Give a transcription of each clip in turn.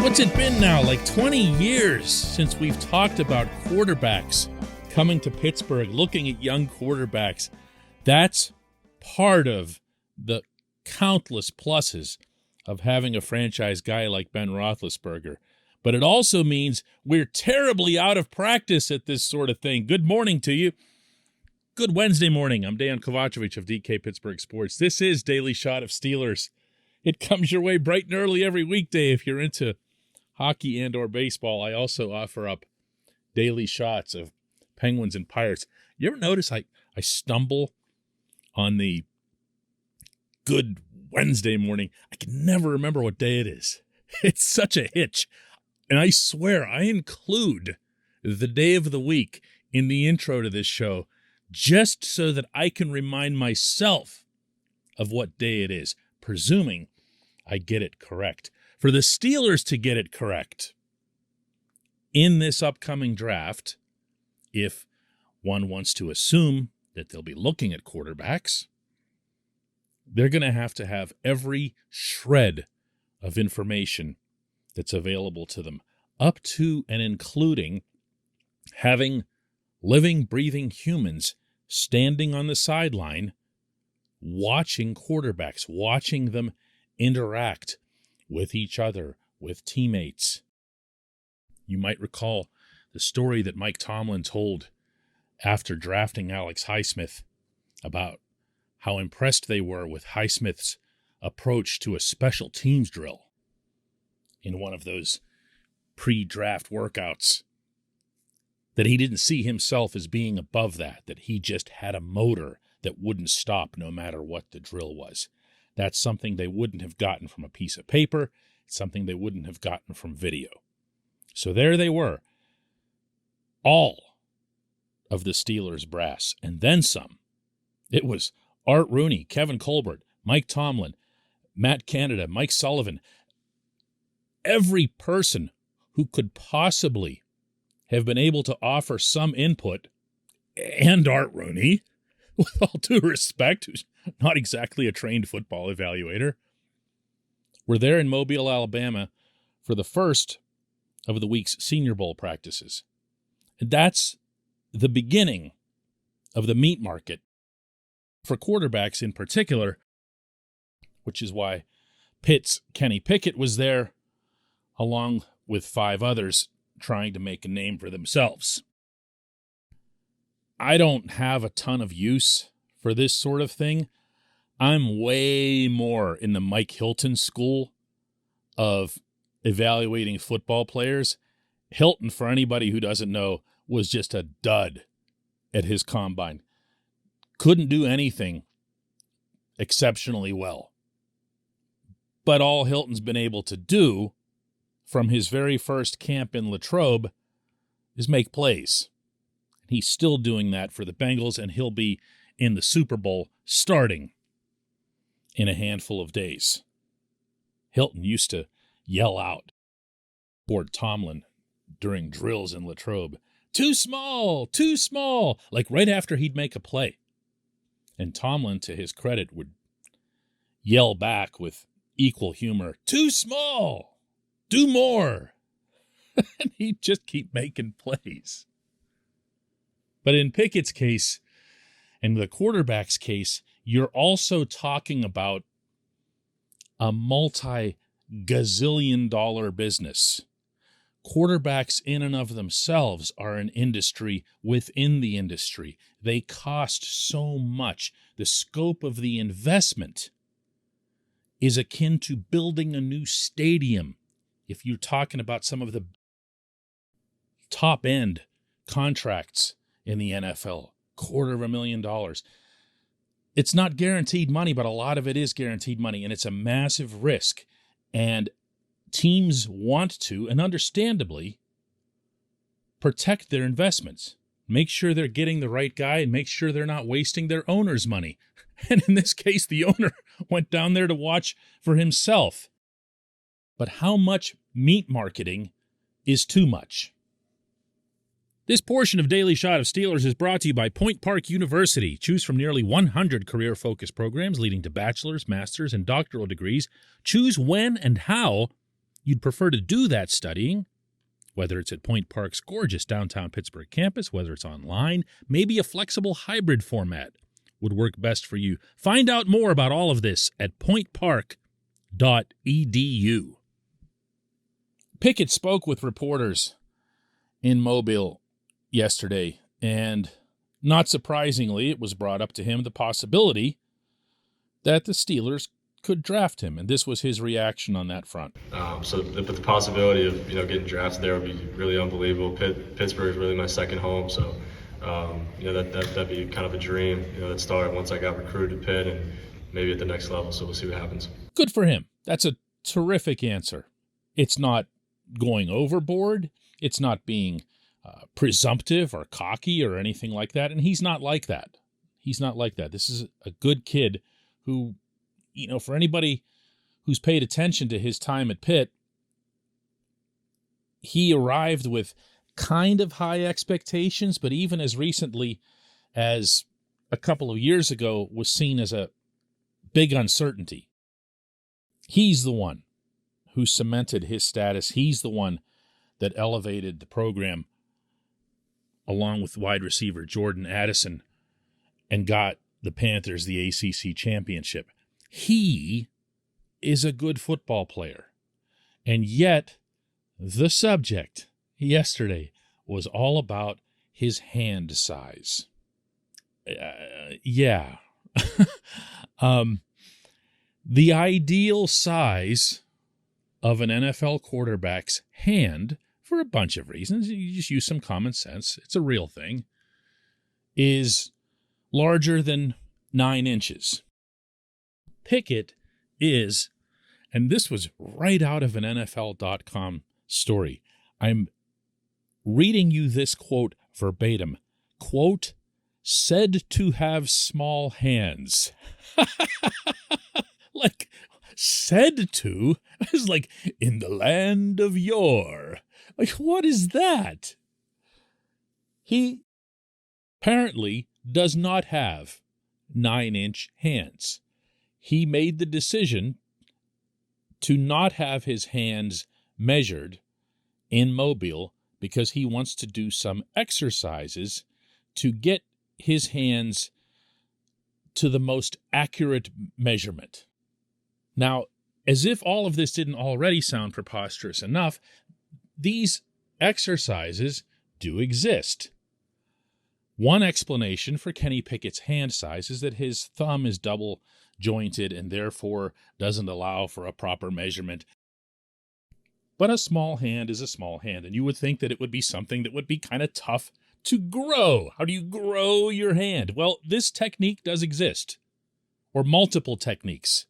What's it been now? Like 20 years since we've talked about quarterbacks coming to Pittsburgh, looking at young quarterbacks. That's part of the countless pluses of having a franchise guy like Ben Roethlisberger. But it also means we're terribly out of practice at this sort of thing. Good morning to you. Good Wednesday morning. I'm Dejan Kovacevic of DK Pittsburgh Sports. This is Daily Shot of Steelers. It comes your way bright and early every weekday if you're into hockey and or baseball. I also offer up daily shots of Penguins and Pirates. You ever notice I stumble on the Good Wednesday morning? I can never remember what day it is. It's such a hitch. And I swear I include the day of the week in the intro to this show just so that I can remind myself of what day it is, presuming I get it correct. For the Steelers to get it correct in this upcoming draft, if one wants to assume that they'll be looking at quarterbacks, they're going to have every shred of information that's available to them, up to and including having living, breathing humans standing on the sideline, watching quarterbacks, watching them interact with each other, with teammates. You might recall the story that Mike Tomlin told after drafting Alex Highsmith about how impressed they were with Highsmith's approach to a special teams drill in one of those pre-draft workouts, that he didn't see himself as being above that he just had a motor that wouldn't stop no matter what the drill was. That's something they wouldn't have gotten from a piece of paper. It's something they wouldn't have gotten from video. So there they were, all of the Steelers brass, and then some. It was Art Rooney, Kevin Colbert, Mike Tomlin, Matt Canada, Mike Sullivan. Every person who could possibly have been able to offer some input, and Art Rooney, with all due respect, who's not exactly a trained football evaluator, were there in Mobile, Alabama for the first of the week's Senior Bowl practices. And that's the beginning of the meat market for quarterbacks in particular, which is why Pitt's Kenny Pickett was there, along with 5 others trying to make a name for themselves. I don't have a ton of use for this sort of thing. I'm way more in the Mike Hilton school of evaluating football players. Hilton, for anybody who doesn't know, was just a dud at his combine. Couldn't do anything exceptionally well. But all Hilton's been able to do from his very first camp in Latrobe is make plays. He's still doing that for the Bengals, and he'll be in the Super Bowl starting in a handful of days. Hilton used to yell out toward Tomlin during drills in Latrobe, "Too small, too small," like right after he'd make a play. And Tomlin, to his credit, would yell back with equal humor, "Too small, do more." And he'd just keep making plays. But in Pickett's case, and the quarterback's case, you're also talking about a multi-gazillion-dollar business. Quarterbacks in and of themselves are an industry within the industry. They cost so much. The scope of the investment is akin to building a new stadium. If you're talking about some of the top-end contracts in the NFL, $250,000. It's not guaranteed money, but a lot of it is guaranteed money, and it's a massive risk. And teams want to, and understandably, protect their investments. Make sure they're getting the right guy and make sure they're not wasting their owner's money. And in this case, the owner went down there to watch for himself. But how much meat marketing is too much? This portion of Daily Shot of Steelers is brought to you by Point Park University. Choose from nearly 100 career-focused programs leading to bachelor's, master's, and doctoral degrees. Choose when and how you'd prefer to do that studying, whether it's at Point Park's gorgeous downtown Pittsburgh campus, whether it's online, maybe a flexible hybrid format would work best for you. Find out more about all of this at pointpark.edu. Pickett spoke with reporters in Mobile yesterday, and not surprisingly, it was brought up to him the possibility that the Steelers could draft him, and this was his reaction on that front. But the possibility of getting drafted there would be really unbelievable. Pittsburgh is really my second home, so that'd be kind of a dream. That started once I got recruited to Pitt, and maybe at the next level. So we'll see what happens. Good for him. That's a terrific answer. It's not going overboard. It's not being presumptive or cocky or anything like that, and he's not like that. He's not like that. This is a good kid who, for anybody who's paid attention to his time at Pitt, he arrived with kind of high expectations, but even as recently as a couple of years ago was seen as a big uncertainty. He's the one who cemented his status. He's the one that elevated the program along with wide receiver Jordan Addison and got the Panthers the ACC championship. He is a good football player. And yet, the subject yesterday was all about his hand size. The ideal size of an NFL quarterback's hand, for a bunch of reasons, you just use some common sense, it's a real thing, is larger than 9 inches. Pickett is, and this was right out of an NFL.com story. I'm reading you this quote verbatim. Quote, said to have small hands. Like, said to? It's like, in the land of yore. Like, what is that? He apparently does not have 9-inch hands. He made the decision to not have his hands measured in Mobile because he wants to do some exercises to get his hands to the most accurate measurement. Now, as if all of this didn't already sound preposterous enough, these exercises do exist. One explanation for Kenny Pickett's hand size is that his thumb is double jointed and therefore doesn't allow for a proper measurement. But a small hand is a small hand, and you would think that it would be something that would be kind of tough to grow. How do you grow your hand? Well, this technique does exist, or multiple techniques,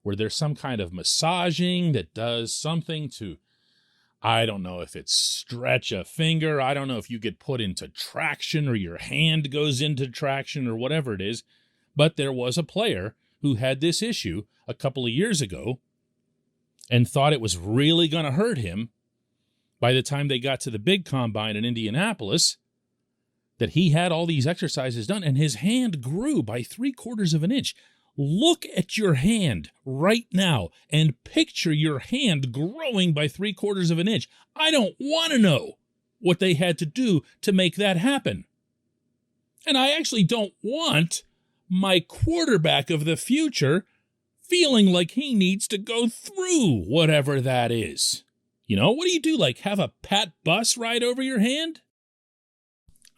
where there's some kind of massaging that does something to, I don't know if it's stretch a finger, I don't know if you get put into traction or your hand goes into traction or whatever it is, but there was a player who had this issue a couple of years ago and thought it was really going to hurt him by the time they got to the big combine in Indianapolis, that he had all these exercises done and his hand grew by 3/4 of an inch. Look at your hand right now and picture your hand growing by 3/4 of an inch. I don't want to know what they had to do to make that happen. And I actually don't want my quarterback of the future feeling like he needs to go through whatever that is. What do you do? Like have a Pat bus ride over your hand?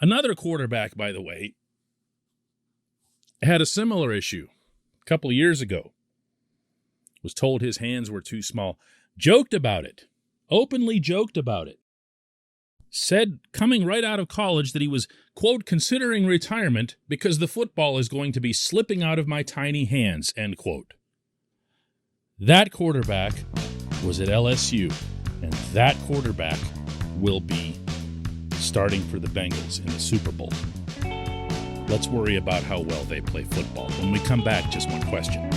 Another quarterback, by the way, had a similar issue. Couple of years ago, was told his hands were too small, joked about it, openly joked about it, said coming right out of college that he was, quote, considering retirement because the football is going to be slipping out of my tiny hands, end quote. That quarterback was at LSU, and that quarterback will be starting for the Bengals in the Super Bowl. Let's worry about how well they play football. When we come back, just one question.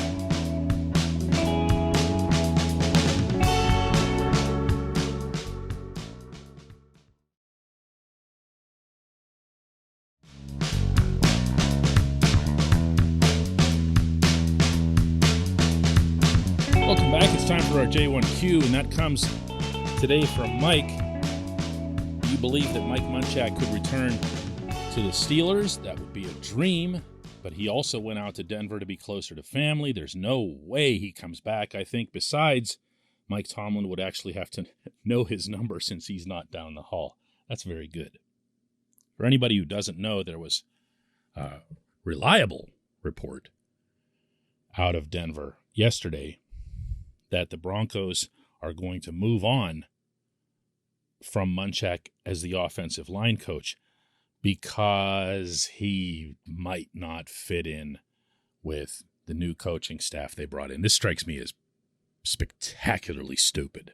Welcome back. It's time for our J1Q, and that comes today from Mike. You believe that Mike Munchak could return to the Steelers? That would be a dream, but he also went out to Denver to be closer to family. There's no way he comes back. I think besides, Mike Tomlin would actually have to know his number since he's not down the hall. That's very good. For anybody who doesn't know, there was a reliable report out of Denver yesterday that the Broncos are going to move on from Munchak as the offensive line coach because he might not fit in with the new coaching staff they brought in. This strikes me as spectacularly stupid.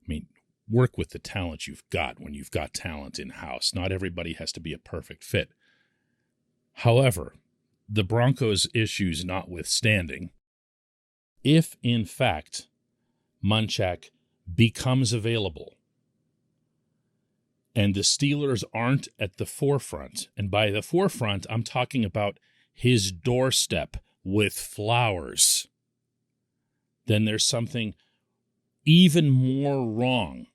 I mean, work with the talent you've got when you've got talent in-house. Not everybody has to be a perfect fit. However, the Broncos' issues notwithstanding, if in fact Munchak becomes available and the Steelers aren't at the forefront, and by the forefront I'm talking about his doorstep with flowers, then there's something even more wrong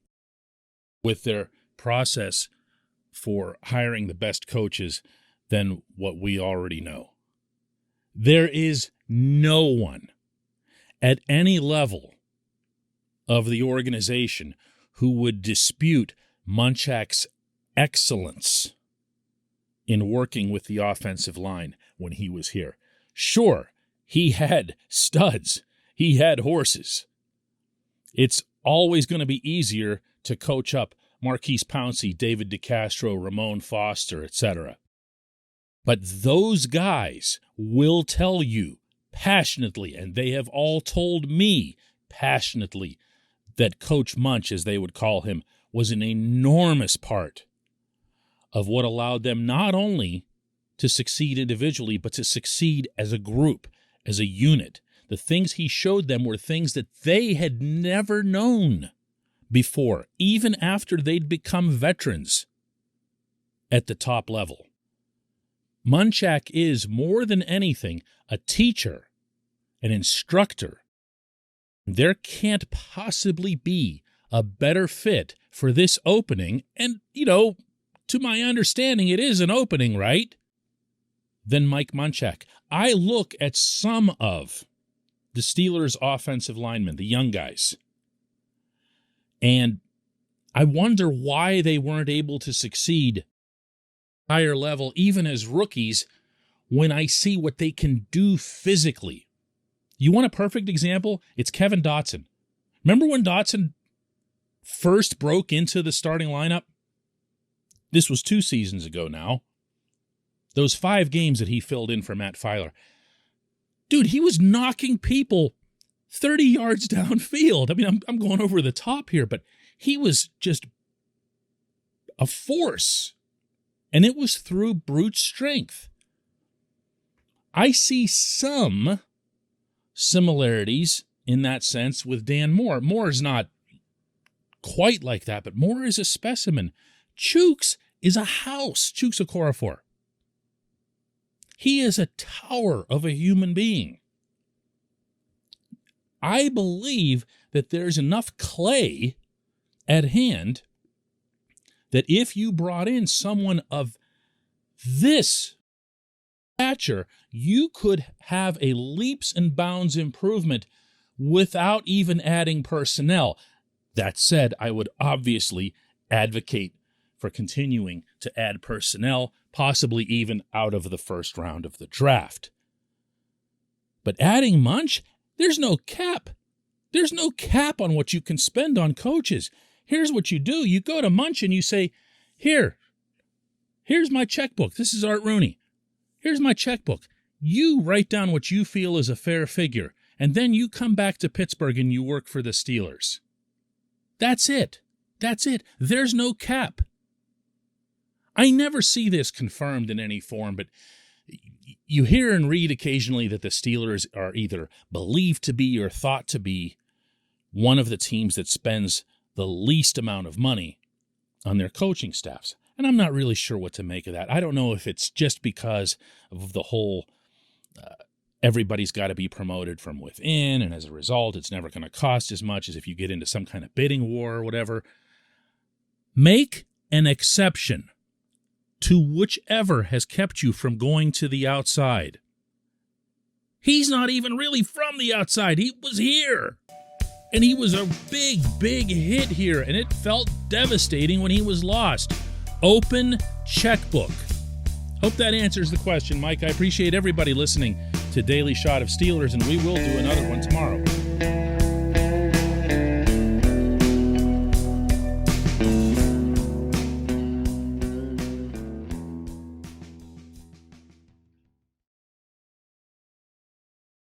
with their process for hiring the best coaches than what we already know. There is no one at any level of the organization who would dispute Munchak's excellence in working with the offensive line when he was here. Sure, he had studs. He had horses. It's always going to be easier to coach up Marquise Pouncey, David DeCastro, Ramon Foster, etc. But those guys will tell you passionately, and they have all told me passionately, that Coach Munch, as they would call him, was an enormous part of what allowed them not only to succeed individually, but to succeed as a group, as a unit. The things he showed them were things that they had never known before, even after they'd become veterans at the top level. Munchak is, more than anything, a teacher, an instructor. There can't possibly be a better fit for this opening, and, to my understanding, it is an opening, right? Than Mike Munchak. I look at some of the Steelers' offensive linemen, the young guys, and I wonder why they weren't able to succeed higher level, even as rookies, when I see what they can do physically. You want a perfect example? It's Kevin Dotson. Remember when Dotson first broke into the starting lineup? This was 2 seasons ago now. Those 5 games that he filled in for Matt Filer. Dude, he was knocking people 30 yards downfield. I mean, I'm going over the top here, but he was just a force. And it was through brute strength. I see some similarities in that sense with Dan Moore. Moore is not quite like that, but Moore is a specimen. Chooks is a house. Chooks Okorafor. He is a tower of a human being. I believe that there's enough clay at hand that if you brought in someone of this stature, you could have a leaps and bounds improvement without even adding personnel. That said, I would obviously advocate for continuing to add personnel, possibly even out of the first round of the draft. But adding Munch, there's no cap. There's no cap on what you can spend on coaches. Here's what you do. You go to Munch and you say, here's my checkbook. This is Art Rooney. Here's my checkbook. You write down what you feel is a fair figure, and then you come back to Pittsburgh and you work for the Steelers. That's it. That's it. There's no cap. I never see this confirmed in any form, but you hear and read occasionally that the Steelers are either believed to be or thought to be one of the teams that spends the least amount of money on their coaching staffs. And I'm not really sure what to make of that. I don't know if it's just because of the whole everybody's got to be promoted from within, and as a result, it's never going to cost as much as if you get into some kind of bidding war or whatever. Make an exception to whichever has kept you from going to the outside. He's not even really from the outside. He was here. And he was a big, big hit here, and it felt devastating when he was lost. Open checkbook. Hope that answers the question, Mike. I appreciate everybody listening to Daily Shot of Steelers, and we will do another one tomorrow.